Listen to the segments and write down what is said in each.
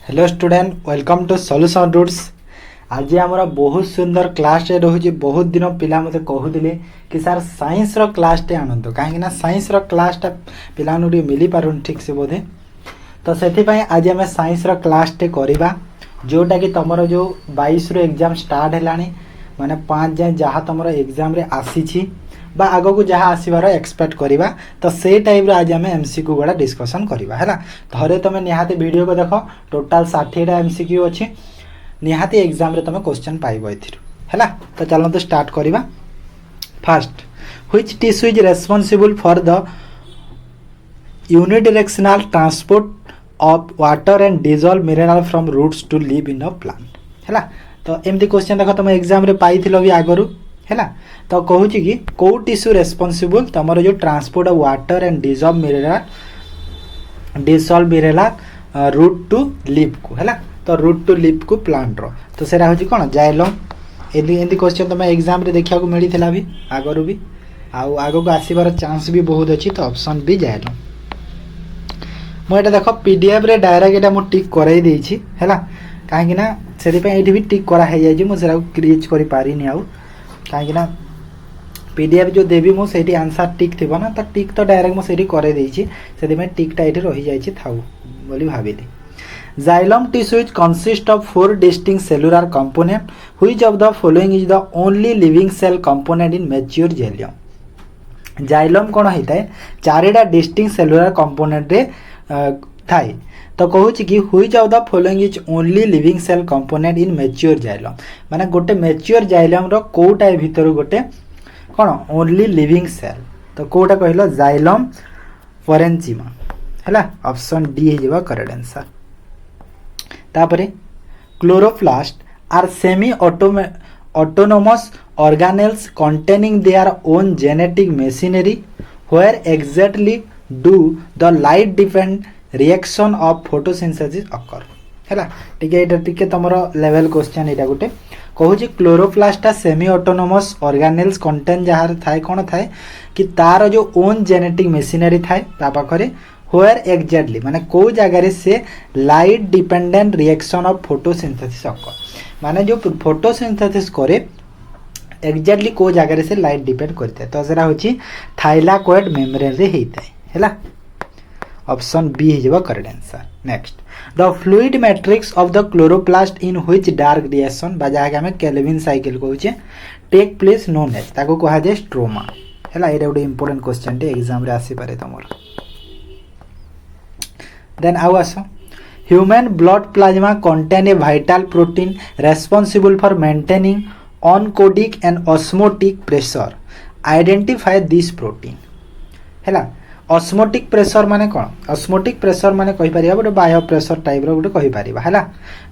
Hello student, welcome to solution roots. आज आमर बहुत सुंदर क्लास रोचे। बहुत दिन पिला मते कहूले कि सर साइंस रो क्लास टे आनंद कहीं साइंस रो क्लास टा पिला मिली पारुन ठीक से बोधे। तो से आज आम साइंस रो क्लास टे करवा जोटा कि तुम जो 22 रो एग्जाम स्टार्ट है माने 5 जाए जहाँ तुम एग्जाम रे आसी बा आग को जहाँ आसबार एक्सपेक्ट करवा। तो से टाइप आज आम एमसीक्यू गुड़ा डिस्कसन करवा है। थरे तुम निहाती वीडियो को देख टोटाल 60टा एमसीक्यू अच्छी निहाती एग्जाम रे तुम क्वेश्चन पाइब है। तो चलते स्टार्ट करवा। First which tissue is responsible for the unidirectional transport of water and dissolve mineral from roots to leave in a plant है। तो एमती क्वेश्चन देख तुम एग्जाम रे पाई भी आगरू है। तो कहूँ कि कौ टिश्यू रेस्पॉन्सिबल तुम जो transport of water and dissolve mineral root to leave को है। तो रूट टू लिव को प्लांट रो तो सेरा हूँ कौन जाइलम। एमती क्वेश्चन तुम एग्जाम रे देखा मिलता भी आगरू भी आग को आसबार चांस भी बहुत अच्छी। तो ऑप्शन भी जाइलम मुझे देख पीडीएफ रे डायरेक्ट एटा मु टिक कराई देछि हैला कहीं से भी टिक कराई मुझे क्रिएट कर पारिनी आउ कहीं पीडीएफ जो देवी मुझे आंसर टिक थी ना। तो टिक तो डायरेक्ट मुझे कर टिकटा ये रही जाइए थाऊ बोली भाविली। Xylem tissue is consist of 4 distinct cellular component which of the following is the only living cell component in mature xylem. Xylem कौन होता है 4टा डिस्टिंक्ट सेलुलर कंपोनेंट रे थाए। तो कहूँ कि which of the following is only living cell component in mature xylem माने गोटे मैच्योर जाइलम रो कोटा भीतर गोटे कौन ओनली लिविंग सेल। तो कोटा कहल जाइलम परेन्चिमा है। ऑप्शन डी है करेक्ट आंसर। तापरे chloroplast are semi autonomous organelles containing their own genetic machinery where exactly do the light depend reaction of photosynthesis occur है। टिके तुम लेवल क्वेश्चन यहाँ गोटे कहूँ क्लोरोप्लास्टा सेमी ऑटोनोमस ऑर्गेनेल्स कंटेन जहाँ थाए कौन थाए कि तार जो ओन जेनेटिक मशीनरी थाए ता पाखरे व्हेयर एग्जैक्टली माने को जगह से light dependent reaction of photosynthesis occur माने जो फोटोसिंथेसिस करे एग्जैक्टली को जगह से लाइट डिपेंड करता है। तो सेरा होची थाइलाकोइड मेम्ब्रेन रे होता है। ऑप्शन बी है correct answer. Next the fluid matrix of the chloroplast in which dark reaction बा जहाँ आम केल्विन साइकिल कहूचे टेक प्लेस नोन एज ताको कहा जाए स्ट्रोमा है। ये गोटे इंपोर्टेंट क्वेश्चन टे एग्जाम रे आसी पारे तुम। देन आउ आस human blood plasma contain a vital protein responsible for maintaining oncotic and osmotic pressure identify this protein है। ऑस्मोटिक प्रेशर माने कौन ऑस्मोटिक प्रेशर माने कहि परिबा गोटे बाह्य प्रेशर टाइप रो गोटे कहि परिबा है।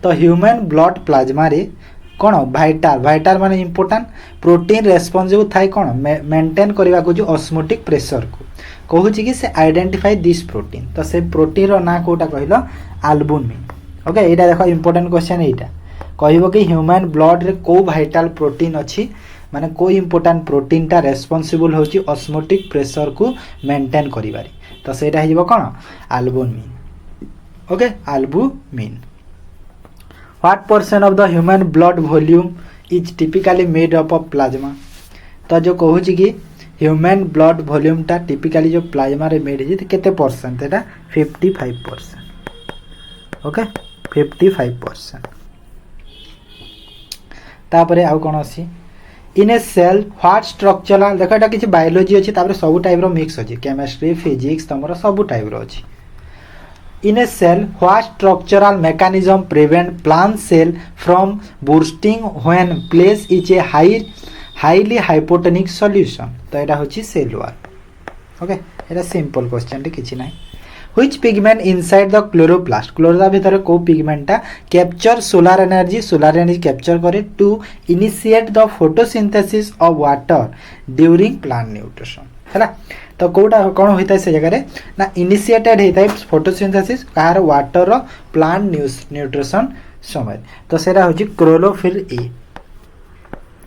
तो ह्यूमन ब्लड प्लाज्मा रे कौन वाइटल माने इंपोर्टेंट प्रोटीन रेस्पॉन्सिबल थाई कौन मेंटेन करबा को जो ऑस्मोटिक प्रेशर को कहूँ कि से आइडेंटिफाई दिस प्रोटीन। तो से प्रोटीन रो ना कोटा कहल आल्बुमिन। ओके एटा देखो इंपोर्टेंट क्वेश्चन एटा कहबो कि ह्यूमन ब्लड रे को वाइटल प्रोटीन अच्छी माने को इंपोर्टेंट प्रोटीन टा रेस्पॉन्सिबल होची ऑस्मोटिक प्रेशर को मेंटेन करिबारी। तो सेटा हिजबो कोन albumin. Okay albumin. What percent of the human blood volume is typically made up of plasma. तो जो कहूँ कि ह्यूमन ब्लड वॉल्यूम टा टिपिकली जो प्लाज्मा रे मेड है केते परसेंट एटा 55%। ओके 55%। तापरे आउ कोन अछि in a cell what structural देखो एटा किछि बायोलॉजी अछि तापर सब टाइप रो मिक्स अछि केमिस्ट्री फिजिक्स तमरो सब टाइप रो अछि। In a cell what structural mechanism prevent plant cell from bursting when place is a highly hypotonic solution. तो एटा होछि सेल वॉल। ओके एटा सिंपल क्वेश्चन टे किछि नाही। Which pigment inside the chloroplast क्लोरोदा भीतर को पिगमेंटा कैप्चर सोलार एनर्जी कैप्चर करे to initiate the photosynthesis of water during plant nutrition है। तो कोटा कौन होता है से जगह ना इनिशिएटेड होता है फोटोसिंथेसिस कहार वाटर रो प्लांट न्यूट्रिशन समय। तो सेरा होची क्लोरोफिल ए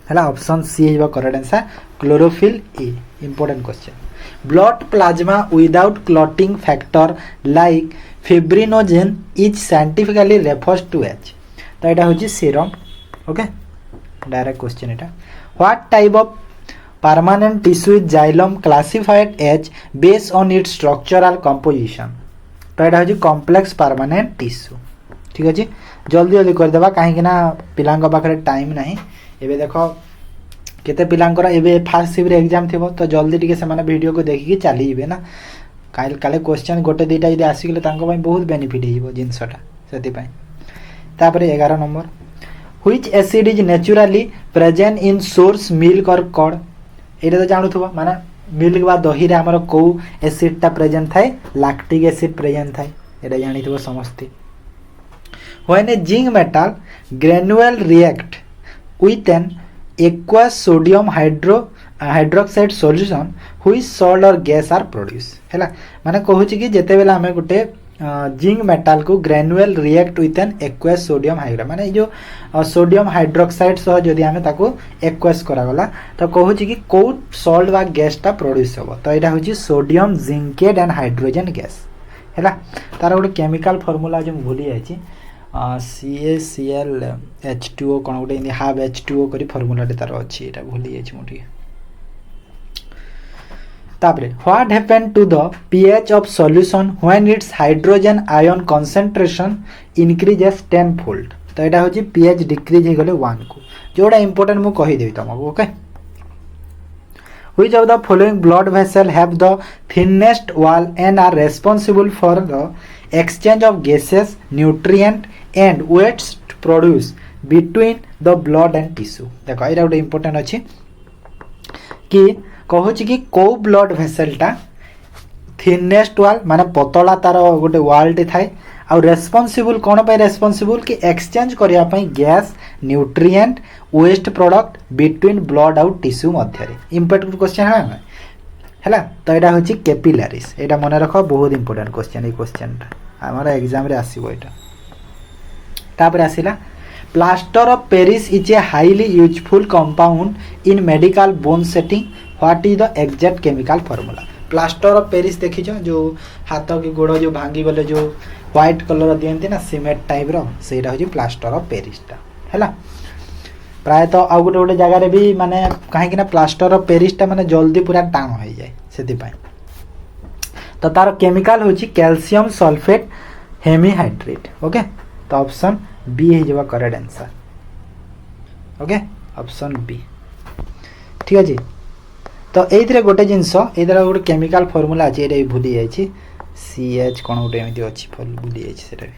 है ऑप्शन सी है correct answer chlorophyll A important question blood plasma without clotting factor like fibrinogen is scientifically refers to as तो यहाँ हूँ सीरम ओके डायरेक्ट क्वेश्चन यहाँ what type of permanent tissue is xylem classified as based on its structural composition तो यहाँ हूँ complex permanent tissue ठीक अच्छे जल्दी जल्दी करदेवा कहीं पिला पाखे टाइम ना एवं देख केते पिलांकर एबे फास्ट शिफ्ट एग्जाम थी तो जल्दी टी से वीडियो को देखिकी चलीजे ना काले क्वेश्चन गोटे दुईटा जब आसिगले बहुत बेनिफिट हो जिनसटा से 11 number which acid is naturally present in source milk और कर्ड ये तो जानू माने मिल्क बा दही रे हमर को एसिडटा प्रेजेंट थाए लैक्टिक एसिड प्रेजेंट थाए ये जानी समस्ते when A zinc metal granule react with an aqua sodium hydroxide solution which salt और गैस आर प्रोड्यूस है माने कहूँ कि जिते बेला आम गोटे जिंक मेटाल को granule react with an aqueous sodium hydroxide माने जो सोडियम हाइड्रोक्साइड सह जदि आमे ताको एक्वास करागला तो कहूँ कि कौ सॉल्ट बा गैसटा प्रोड्यूस हम तो यहाँ हूँ सोडियम जिंकेड एंड हाइड्रोजन गैस है तार गोटे केमिकल फॉर्मूला जो भूली जाइए CaCl कौन गोटे हाफ H2O करी फॉर्मूला तार अच्छी यहाँ भूली जाइए मुझे तापरे what happen to the pH of solution when its hydrogen ion concentration increases 10 fold तो यहाँ हूँ pH डिक्रीज हो गले 1 को जोड़ा इंपोर्टेंट मु कहीदेवी तुमको okay which of the following blood vessel have the thinnest wall and are responsible for the exchange of gases nutrient and waste produce between the blood and tissue देखो यहाँ गोटे इंपोर्टेंट अच्छी कि कहूँ कि कौ ब्लड भेसेलटा थिनेस्ट वाल माने पतला तार गोटे वालटे थाए आ रेस्पॉन्सिबल कौन पे रेस्पॉन्सिबल कि एक्सचेंज करने gas nutrient waste product between blood आउ टिश्यू मध्य इंपोर्टेंट क्वेश्चन है तो यहाँ हूँ कैपिलारिस यहाँ मन रख बहुत इंपोर्टेंट क्वेश्चन ये क्वेश्चन आमर एग्जाम रे आसीबो एटा तापर आसिला plaster of Paris is a highly useful compound in medical bone setting what is the exact chemical formula plaster of Paris देखिछ जो हाथ की गोड़ जो भांगी गले जो व्हाइट कलर दियंती ना सीमेंट टाइप रो सेटा हो प्लास्टर ऑफ पेरिसटा है प्राय तो आउ गोटे गोटे जगार भी माने कहीं प्लास्टर ऑफ पेरिसटा माने जल्दी पूरा टाण हो जाए से तो तार केमिकल हूँ कैल्शियम सल्फेट हेमीहाइड्रेट ओके तो ऑप्शन बी है correct answer okay option B ठीक अच्छे तो ये गोटे जिनस ये गोटे केमिकल फॉर्मूला अच्छे ये भूली जाइए CH कौन गोटे एमती अच्छी भूली जाइए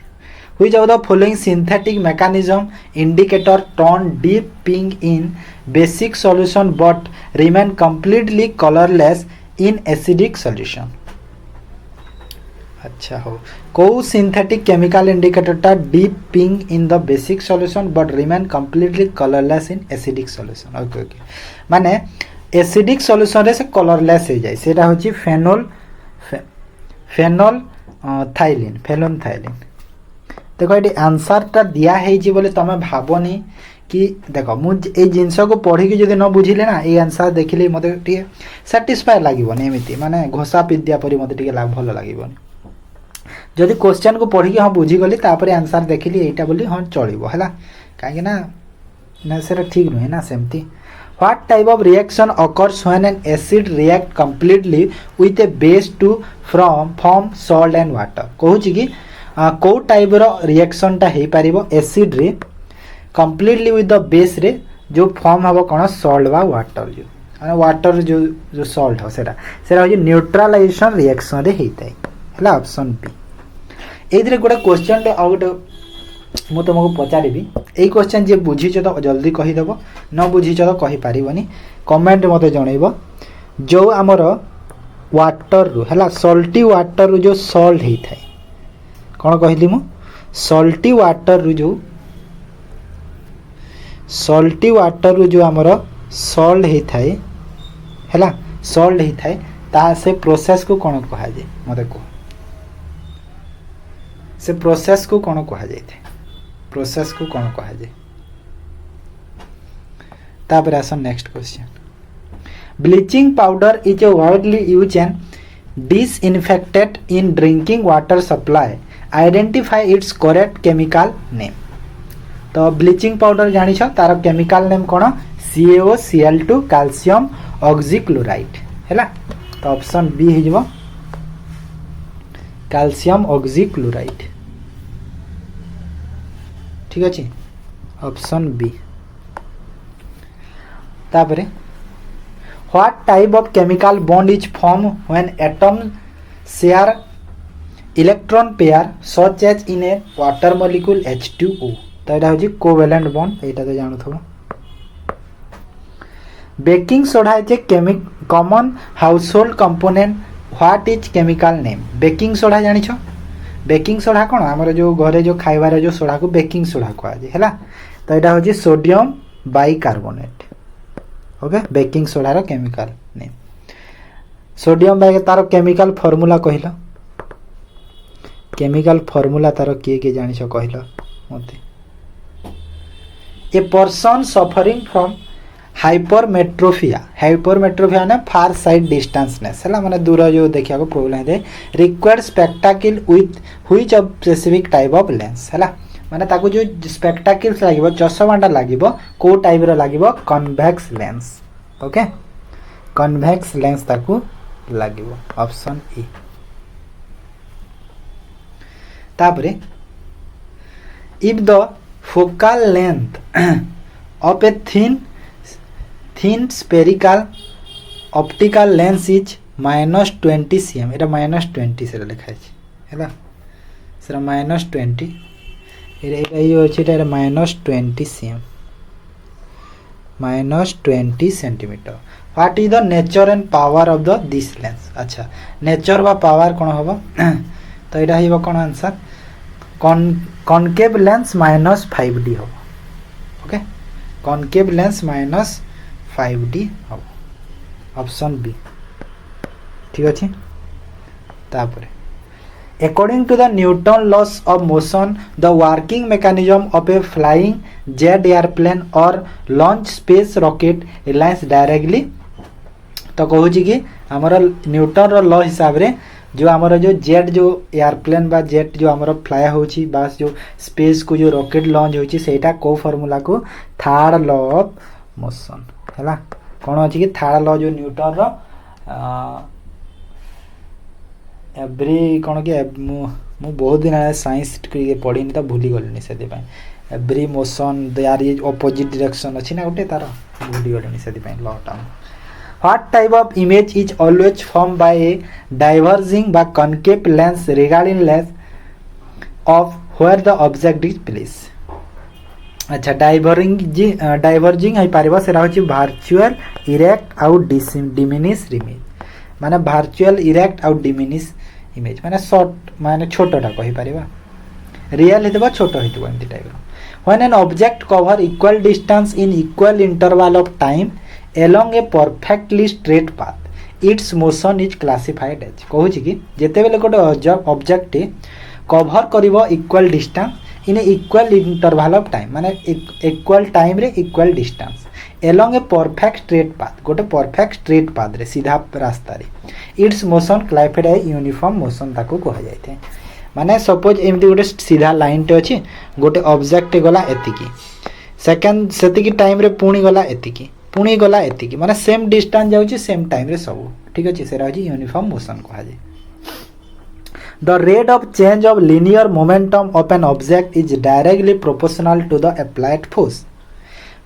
which of the following synthetic mechanism indicator turn deep pink in basic solution but remain completely colourless in acidic solution अच्छा हो कौ सिंथेटिक केमिकल इंडिकेटरटा deep pink in the basic solution but remain completely colourless in acidic solution okay okay माने acidic solution रे से colourless हो जाए सेटा होची फेनोल थाइलिन देखो ये आंसरटा दिया है बोले तुम भावनी कि देख मुझे जिनस को पढ़ी जब न बुझिले ना ये आंसर देखिले मत साटिस्फाई लगे एमती माने घोषा पिद्या परी मत भल लगे जदि क्वेश्चन को पढ़ी हाँ बुझीगली तापर आंसर देखिली यहाँ बोली हाँ चलो है कहीं से ठीक नुहे ना सेमती what type of reaction occurs when an acid react completely with a base to from salt and water कहूँ कि कौ टाइप रिएक्शनटा हो पार एसिड रे कंप्लीटली विथ द बेस रे जो फॉर्म हम कौन सॉल्ट बा वाटर जो वाटर जो सॉल्ट हो सेटा हूँ न्यूट्रलाइजेशन रिएक्शन रे होता है ऑप्शन बी ये गोटे क्वेश्चन आउ गोटे मु तुमको पचारि यही क्वेश्चन जी बुझीच तो जल्दी कहीदेव न बुझीच तो कहीपर कमेंट मत जनइब जो आमर वाटर रु है सल्टी वाटर रु जो सॉल्ट होता है कौन कहली मु सल्टी वाटर रु जो सल्टी वाटर रु जो आमर सॉल्ट होता है सॉल्ट होता है ता से प्रोसेस को कौन कह जाए मत कह से प्रोसेस को कौन कह जाए प्रोसेस को कौन कह जाए तापर आस next question bleaching powder is a widely use and disinfected in drinking water supply identify its correct chemical name तो ब्लीचिंग पाउडर जानी तार केमिकल नेम कौन CaOCl2 कैल्शियम ऑक्सीक्लोराइड है तो ऑप्शन बी हो कैल्शियम ऑक्सीक्लोराइड ठीक अच्छे ऑप्शन बी तापरे what type of chemical bond is form when atom share electron pair such as in a water molecule H2O तो यहाँ हूँ कोवेलेंट बॉन्ड यहाँ तो जानू baking soda is a common household component what is chemical name baking soda जानी baking soda कौन आमर जो घरे जो खाइबार जो सोडा को बेकिंग सोडा कहुए है तो यहाँ हूँ सोडियम बाइकार्बोनेट ओके बेकिंग सोडार केमिकल नेम सोडियम बाइ तार केमिकल फॉर्मूला कहल केमिकल फॉर्मूला तार किए किए जानिछ कहल मते a person suffering from hypermetropia ने फार साइड डिस्टेंसनेस है माने दूर जो देखा प्रोब्लेम है required spectacle with which of specific type of lens है माने ताको जो स्पेक्टाकिल्स लागिबो चश्माटा लागिबो को टाइप रो लागिबो convex lens okay convex lens ताको लागिबो ऑप्शन ए तापरे if the focal length of a thin spherical optical lens is -20 cm एटा -20 से लिखा है सर -20 ये -20 cm -20 centimetre what is the nature and power of the this lens अच्छा nature बा power कौन हम तो यहाँ हो कौन आंसर कॉनकेव लेंस -5D हो ओके कॉनकेव लेंस -5D हो ऑप्शन बी ठीक अच्छे तापर According to the Newton laws of motion, the working mechanism of a flying jet airplane or launch space rocket relies directly तो कहूँ कि आमर Newton रो law हिसाब रे जो आमर जो जेट जो एयरप्लेन बा जेट जो आमर फ्लाई होची बास जो स्पेस को जो रॉकेट लॉन्च होची सेटा को फार्मूला को थर्ड लॉ ऑफ मोशन हैला कोन अछि कि थर्ड लॉ जो न्यूटन रो एवरी कौन कि मु बहुत दिन साइंस पढ़ी तो भूली गली से एवरी मोशन यार ये अपोजिट डायरेक्शन अच्छी ना गोटे तार भूली गली से लॉटा what type of image is always form by a diverging बा concave lens regarding lens of where the object is place अच्छा डाइवर्जिंग है पारिबा सेरा होची वर्चुअल इरेक्ट आउ डिमिनिश इमेज माने वर्चुअल इरेक्ट आउ डिमिनिश इमेज माने शॉर्ट माने छोटटा कहि परिबा रियल हेतबा छोट हेतबा एंती type when an object cover equal distance in equal interval of time along a perfectly straight path its motion is classified as कहू छी कि जेते बेले गोटे ऑब्जेक्ट कवर करिवो equal distance in equal interval of time माने equal time रे equal distance along a perfect straight path गोटे परफेक्ट स्ट्रेट पाथ रे सीधा रास्ता रे its motion classified as uniform motion ताको कहा जायते माने सपोज एमती गोटे सीधा लाइन टे अछि गोटे ऑब्जेक्ट गला एतिकी सेकंड सेतिकी टाइम रे पुणी गला एतिकी पुणी गला एतिकी माने सेम डिस्टेंस जाउची सेम टाइम रे सब ठीक अछि सेरा होची यूनिफॉर्म मोशन कहा जाय The rate of change of linear momentum of an object is directly proportional to the applied force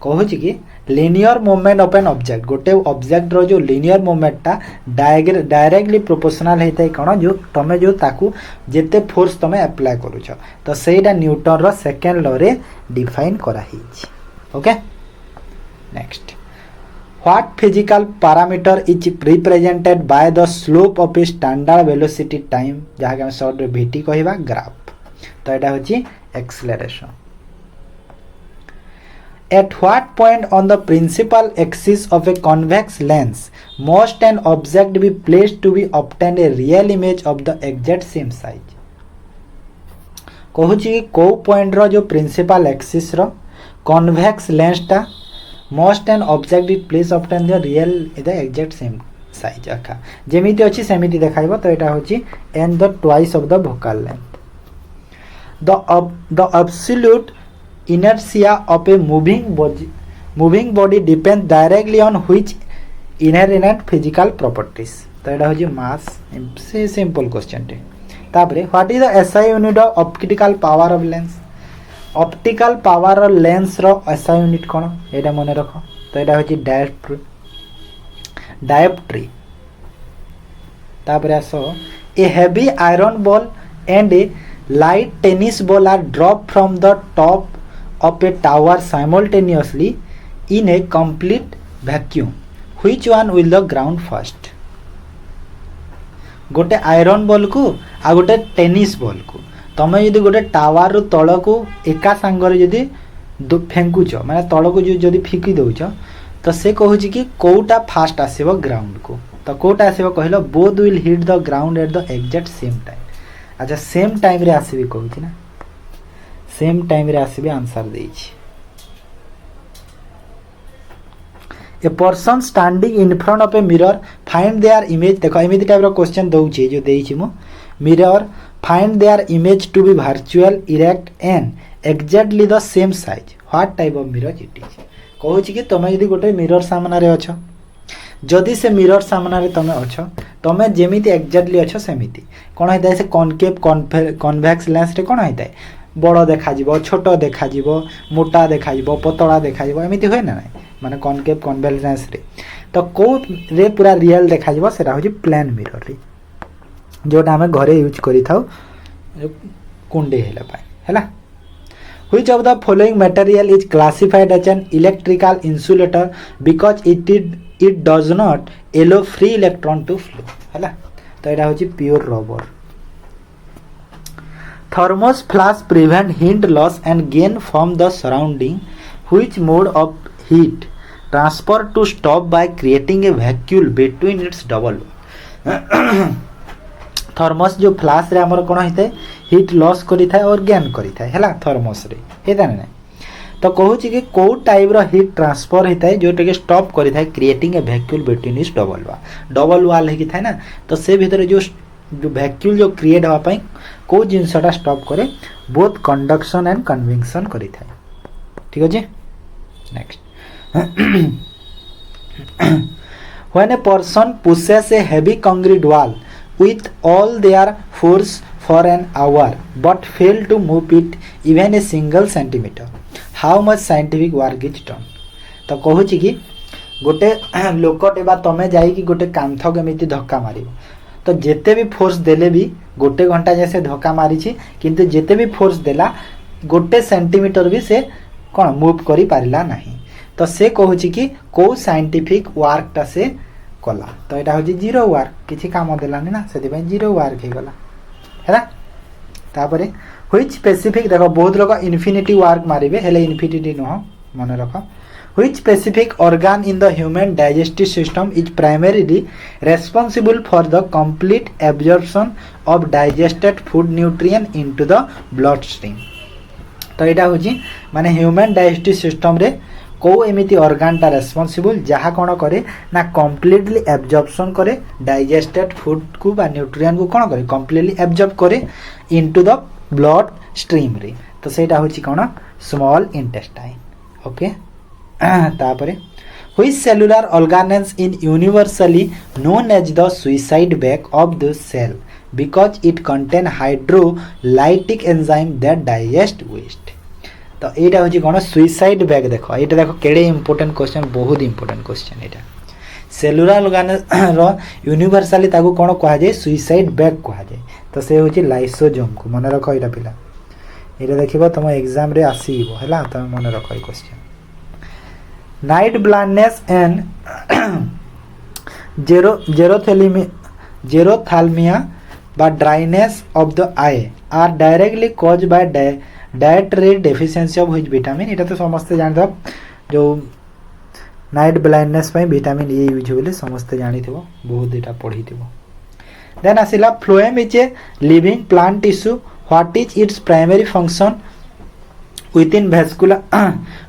कहू कि linear movement of an object गोटे ऑब्जेक्ट रो जो लिनियर मूवमेंटटा डायरेक्टली प्रोपोर्शनल होता है कौन जो तुम जो ताकू जेते फोर्स तुम अप्लाई करूछ तो सेटा न्यूटन रो सेकेंड लॉ रे डिफाइन करा hitch okay next what physical parameter is represented by the slope of a standard velocity time जहाँ के हम शॉर्ट रे vt कहबा ग्राफ तो एटा होची acceleration At what point on the principal axis of a convex lens must an object be placed to be obtained a real image of the exact same size? कहूँ को point रो जो principal axis रो convex lens टा must and object it place obtain the real the exact same size आखा जेमिति अछि सेमिति देखाइबो तो एटा होची an the twice of the focal length the absolute inertia of a moving body depends directly on which inherent physical properties तो एटा होची मास से सिंपल क्वेश्चन टे तापरे what is the SI unit of optical power of lens optical power of lens रो SI unit कोन एटा मने रखो तो एटा होची डायोप्ट्री तापरे आसो a heavy iron ball and a light tennis ball are dropped from the top of a tower simultaneously in a complete vacuum. Which one will the ground first? गोटे आयरन बॉल को आ गोटे tennis ball को तमे यदि गोटे tower रु तळ को एका सांगरे यदि फेंकुछ माने तळ को यदि फिकी दउछ तो से कहूची कि कोटा फास्ट आसीबो ग्राउंड को तो कोटा आसीबो कहलो both will hit the ground at the exact same time अच्छा सेम टाइम रे आसीबी कहूची ना सेम टाइम रे आसीबी आंसर देइछि a person standing in front of a mirror find their image देखो एमिति टाइप रो क्वेश्चन दउछि जो देइछि मु mirror find their image to be virtual erect and exactly the same size what type of mirror it is कहूछि कि तमे यदि गोटे मिरर सामना रे अछ जदि से मिरर सामना रे तमे अछ तमे जेमिति एग्जैक्टली अछ सेमिति कोन हैता से कॉनकेव कन्वेक्स लेंस रे कोन हैता बड़ देखा जिवो छोट देखा जिवो मोटा देखा जिवो पतला देखा जिवो एमिति होय ना माने कॉनकेव कन्वेक्स लेंस रे तो को रे पूरा रियल देखा जिवो सेरा होजी प्लेन मिरर रे जोटा हमें घरे यूज करि थाउ कुंडे हेला पाए हैला Which of the following material is classified as an electrical insulator because it does not allow free electron to flow हैला तो एटा होची pure rubber thermos flask prevent heat loss and gain from the surrounding which mode of heat transfer to stop by creating a vacuum between its double thermos जो flask रे हमर कोन हिते heat loss करि थाए और गेन करि थाए हैला थर्मोस रे हेता नै तो कहूची कि को टाइप रो हीट ट्रांसफर हिताए जोटा के स्टॉप करि थाए क्रिएटिंग ए वैक्यूम बिटवीन इस डबल वाल हे कि थाए ना तो से भीतर जो वैक्यूम जो क्रिएट होवा पई को जिंसटा स्टॉप करे बोथ कंडक्शन एंड कन्वेक्शन करि थाए ठीक अछि next when a person pushes a heavy concrete wall with all their force for an hour but fail to move it even a single centimeter how much scientific work is done तो कहूची कि गोटे लोकटे बा तमे जाई कि गोटे कांथ केमिति धक्का मारिबो तो जेते भी फोर्स देले भी गोटे घंटा जैसे धक्का मारी छी किंतु जेते भी फोर्स देला गोटे सेंटीमीटर भी से कोन मूव करि पारिला नाही तो से कहूची कि को साइंटिफिक वर्क ता से कला तो एटा हो जीरो वर्क किछि काम देलानी ना सेति पय जीरो वर्क हे गला हैला तापरे व्हिच स्पेसिफिक देखो बहुत लोग इन्फिनिटी वर्क मारिबे हेले इन्फिनिटी न मन रखो which specific organ in the human digestive system is primarily responsible for the complete absorption of digested food nutrient into the blood stream तो एटा होजी माने ह्यूमन डाइजेस्टिव सिस्टम रे को एमिति ऑर्गन ता रेस्पोंसिबल जहा कोन करे ना कंप्लीटली एब्जॉर्प्शन करे डाइजेस्टेड फूड को बा न्यूट्रिएंट को कोन करे कंप्लीटली एब्जॉर्ब करे इनटू द ब्लड स्ट्रीम रे तो सेटा होची कोन स्मॉल इंटेस्टाइन ओके तापरे which cellular organelles in universally known as the suicide bag of the cell because it contain hydrolytic enzyme that digest waste तो एटा होची कोन सुसाइड बैग देखो एटा देखो केडे इंपोर्टेंट क्वेश्चन बहुत इंपोर्टेंट क्वेश्चन एटा सेलुलर ऑर्गेनेल रो यूनिवर्सली ताको कोन कहा जाय सुसाइड बैग कहा जाय तो से होची लाइसोसोम को मन रखो एटा पिला एटा देखिबो तुम एग्जाम रे आसीबो हैला तुम मन रखो ए question night blindness and xerophthalmia बा dryness of the eye are directly caused by dietary deficiency of which vitamin एटा तो समस्त जानथो जो नाइट ब्लाइंडनेस पे विटामिन ए यूज होले समस्त जानिथिबो बहुत एटा पढिथिबो देन आसिला phloem is a living plant tissue what is its primary function within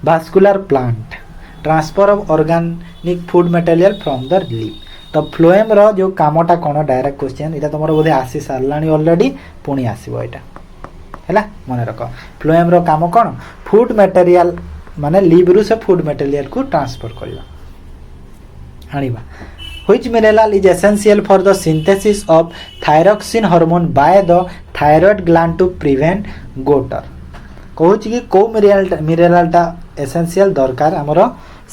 vascular plant transfer of organic food material from the leaf. तो फ्लोएम रो जो कामटा कौन डायरेक्ट क्वेश्चन इटा तुम बोधे आसी सारानी ऑलरेडी पुणी आसो यहाँ है मन रख फ्लोएम रो काम कौन फूड मटेरियल माने लीव रु से फूड मटेरियल को ट्रांसफर करवा आनिबा। Which mineral is essential for the synthesis of thyroxine hormone by the thyroid gland to prevent goiter? कहूँ कि कौ मिनेरालटा एसेंशियल दरकार आमर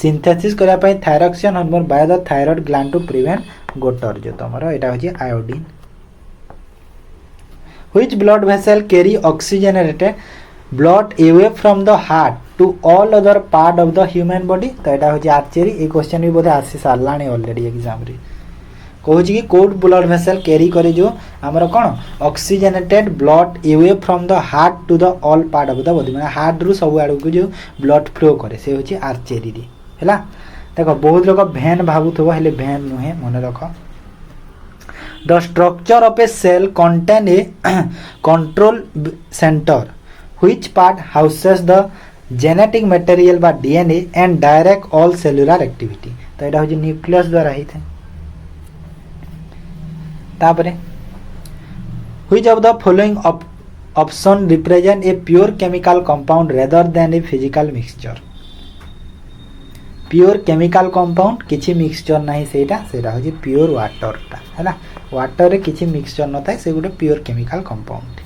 सिंथेसिस करने thyroxine hormone by the thyroid gland to prevent goitre जो तुम यहाँ हूँ iodine. Which blood vessel carry oxygenated blood away from the heart to all other part of the human body? तो यहाँ हूँ आर्चेरी ये क्वेश्चन भी बोधे आसी सारा ऑलरेडी एग्जाम रे कहूँ कि कोड ब्लड भेसल कैरी करे जो आमर कौन oxygenated blood away from the heart to the all part of the body मैंने हार्ट रु सब आड़ को जो ब्लड फ्लो करे से हूँ आर्चेरी है। देख बहुत लोग भेन भावुव हेले भेन नुहे मन रख। The structure of a cell contain a control centre which part houses the genetic material by DNA and direct all cellular activity? तो यहाँ हूँ न्यूक्लियस द्वारा ही थे। तापरे which of the following option represent a pure chemical compound rather than a physical mixture? Pure chemical compound किसी mixture नहीं सेटा हूँ प्योर वाटर है वाटर रे किसी मिक्सचर न था से गोटे pure chemical compound.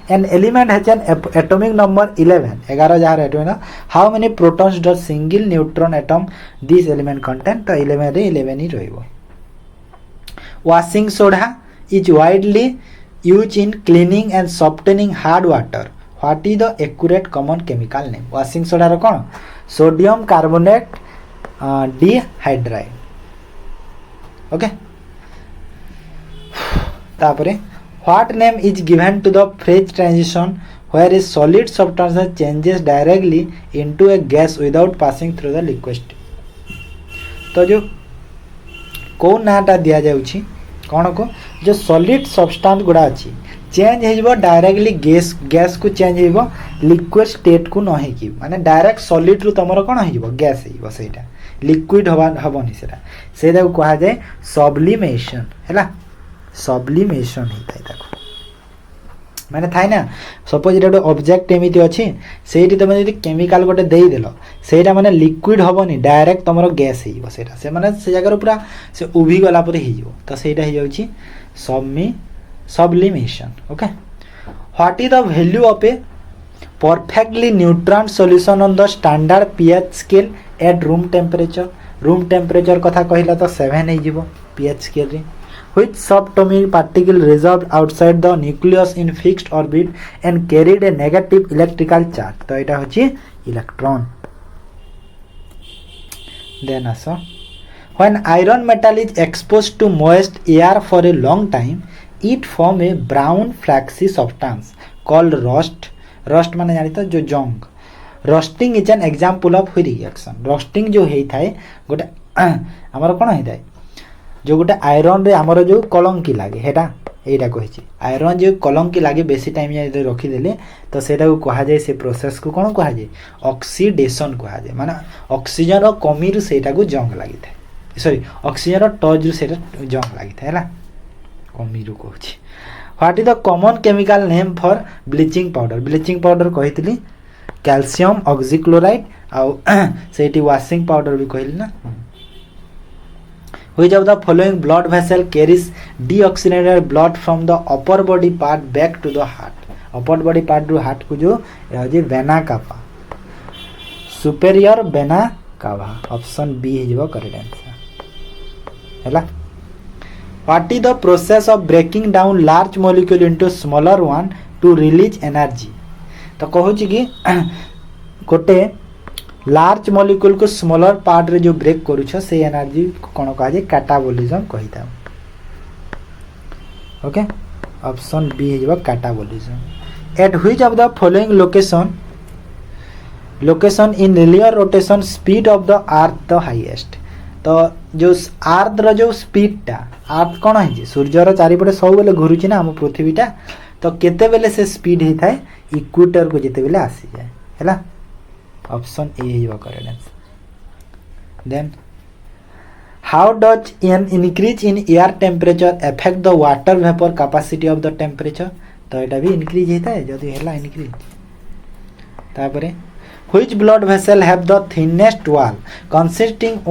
An element has an atomic number 11 जहाँ atom how many protons does single neutron atom this element contain तो 11 रे 11 ही रहिबो। Washing soda is widely use in cleaning and softening hard water what is the accurate common chemical name? Washing soda रो कौन sodium carbonate dihydride okay. तापरे What name is given to the phase transition where a solid substance changes directly into a gas without passing through the liquid state? तो जो कौ नाटा दिया जाउछि कौन को जो सॉलिड सब्सटेंस गुड़ा अच्छी चेंज हो डायरेक्टली गैस को चेंज हो लिक्विड स्टेट को न हो माने डायरेक्ट सॉलिड रु तुम कौन हो गैस हो सेटा लिक्विड हबनी से कहा जाए सब्लिमेशन है सब्लिमेशन होता है माने थाए ना सपोज गोटे ऑब्जेक्ट एमती अच्छी से तुम जो केमिकल गोटे देदेल से माने लिक्विड हेनी डायरेक्ट तुम गैस से माने से जगह पूरा से उभी गला तो सहीटा हो sublimation okay. What is the value of A perfectly neutral solution on the standard pH scale at room temperature कथा कहला तो 7 हो पीएच स्केल रे। Which subatomic particle resolved outside the nucleus in fixed orbit and carried a negative electrical charge? तो यहाँ होची electron. Then also, when iron metal is exposed to moist air for a long time, it form a brown flaxy substance called rust. Rust माने जानी तो जो जंग। Rusting is an example of reaction. Rusting जो है थाए गोटे हमारा कौन है थाए जो गोटे आयरन रे आमर जो कलंकी लगे हेटा यहीटा कही आयरन जो कलंकी लगे बेसी टाइम रखीदे तो सेटा को कह जाए से प्रोसेस को कौन कह जाए ऑक्सीडेशन कह जाए माने ऑक्सीजन कमी रु सेटा को जंग लगी था सॉरी ऑक्सीजन टच रु सेटा जंग लगी था है कमी रु कहूँ। What is the common chemical name for bleaching powder कही कैल्शियम ऑक्सीक्लोराइड आउ से वॉशिंग पाउडर भी कहली ना। Which of the following blood vessel carries deoxygenated blood from the upper body part back to the heart? Upper body part ru heart को जो है vena cava superior vena cava option B है correct answer हैला। What is the process of breaking down large molecule into smaller one to release energy? तो कहूँ कि गोटे large molecule को स्मॉलर पार्ट रे जो ब्रेक करूछ से एनर्जी कोन कहा जाय कैटाबोलिज्म कहिता ओके ऑप्शन बी है catabolism. At which of the following location in linear rotation speed of the earth the highest? तो जो अर्थ रो जो स्पीडटा अर्थ कोन है सूर्य रो चारिपटे सब बेले घुरुची ना हम पृथ्वीटा तो केते बेले से स्पीड ही थाए इक्वेटर को जेते बेले आसी जाए हैला ऑप्शन ए है correct answer. Then how does an increase in air temperature affect the water vapour capacity of the temperature तो यहाँ भी इंक्रीज होता है जदि है इंक्रीज तापर which blood vessel have the thinnest wall consisting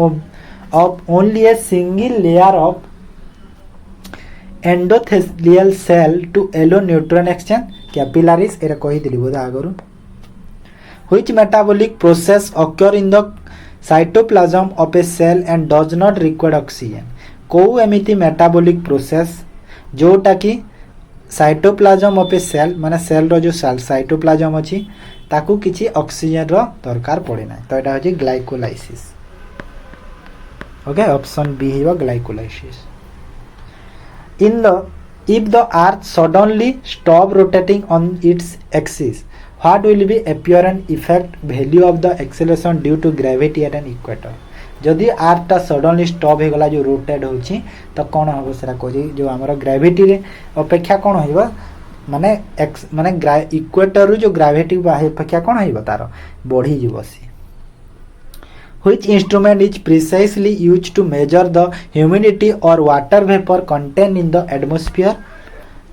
of only a single layer of endothelial cell to allow neutron exchange capillaries एरा कही दिली बोध आगरु which metabolic process occur in the cytoplasm of a cell and does not require oxygen को एमिति metabolic process जोटा कि cytoplasm of a cell माने सेल रो जो साइटोप्लाज्म अछि ताकू किछि ऑक्सीजन रो दरकार पड़े ना तो एटा होछि ग्लाइकोलाइसिस ओके ऑप्शन बी हिबो glycolysis in the if the earth suddenly stop rotating on its axis what will be apparent effect value of the acceleration due to gravity at an equator जदि अर्थ टा suddenly stop हो गला जो rotate होची तो कौन हम सेरा कोजी जो हमर ग्रेविटी रे अपेक्षा कौन होइबा माने माने इक्वेटर रो जो ग्रेविटी अपेक्षा कौन होइबा तार बढ़ी जीवसी which instrument is precisely used to measure the humidity or water vapor contained in the atmosphere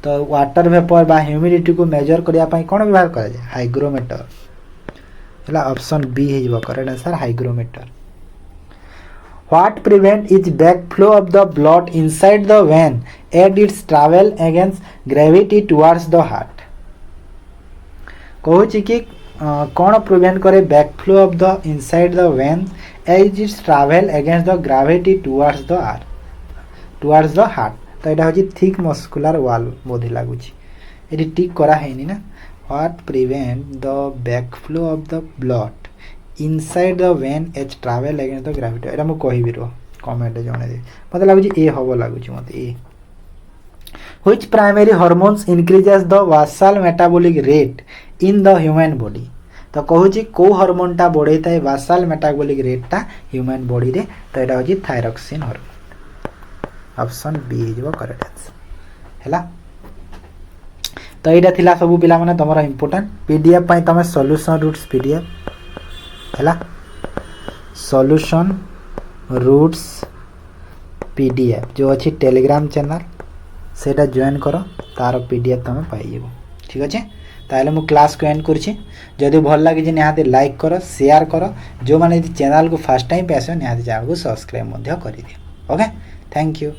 तो वाटर वेपर बा ह्यूमिडिटी को मेजर करिया पई कोन व्यवहार करा जाय हाइग्रोमीटर हला ऑप्शन बी हे जबो correct answer hygrometer what prevent is backflow of the blood inside the vein at its travel against gravity towards the heart कहूची कि कौन प्रिवेंट करे backflow of the inside the vein as its travel against the gravity towards the heart तो एटा होची thick muscular wall बोधे लागुची eighty टिक करा हैनी ना what prevent the backflow of the blood inside the vein as travel against the gravity एटा मु कहिबि रो comment जणे दे मते लागुची ए हबो लागुची मते ए which primary hormones increases the basal metabolic rate in the human body तो कहूची को हार्मोन टा बढ़ेता है बासाल मेटाबॉलिक रेट टा ह्यूमन बॉडी रे तो एटा होची थायरॉक्सिन हार्मोन ऑप्शन बी हिजबो करेक्ट आंसर हैला तो एटा थिला सब पिला माने तमरा इंपोर्टेंट पीडीएफ पई तमे सॉल्यूशन रूट्स पीडीएफ हैला सॉल्यूशन रूट्स पीडीएफ जो अछि टेलीग्राम चैनल सेटा जॉइन करो तार पीडीएफ तमे पाई जेबो ठीक अछि ताले मु क्लास को एंड करछि जदि भल लागे जे निहाते लाइक करो शेयर करो जो माने चैनल को फर्स्ट टाइम पे आसो निहाते चैनल को सब्सक्राइब मध्य करि दियो ओके थैंक यू।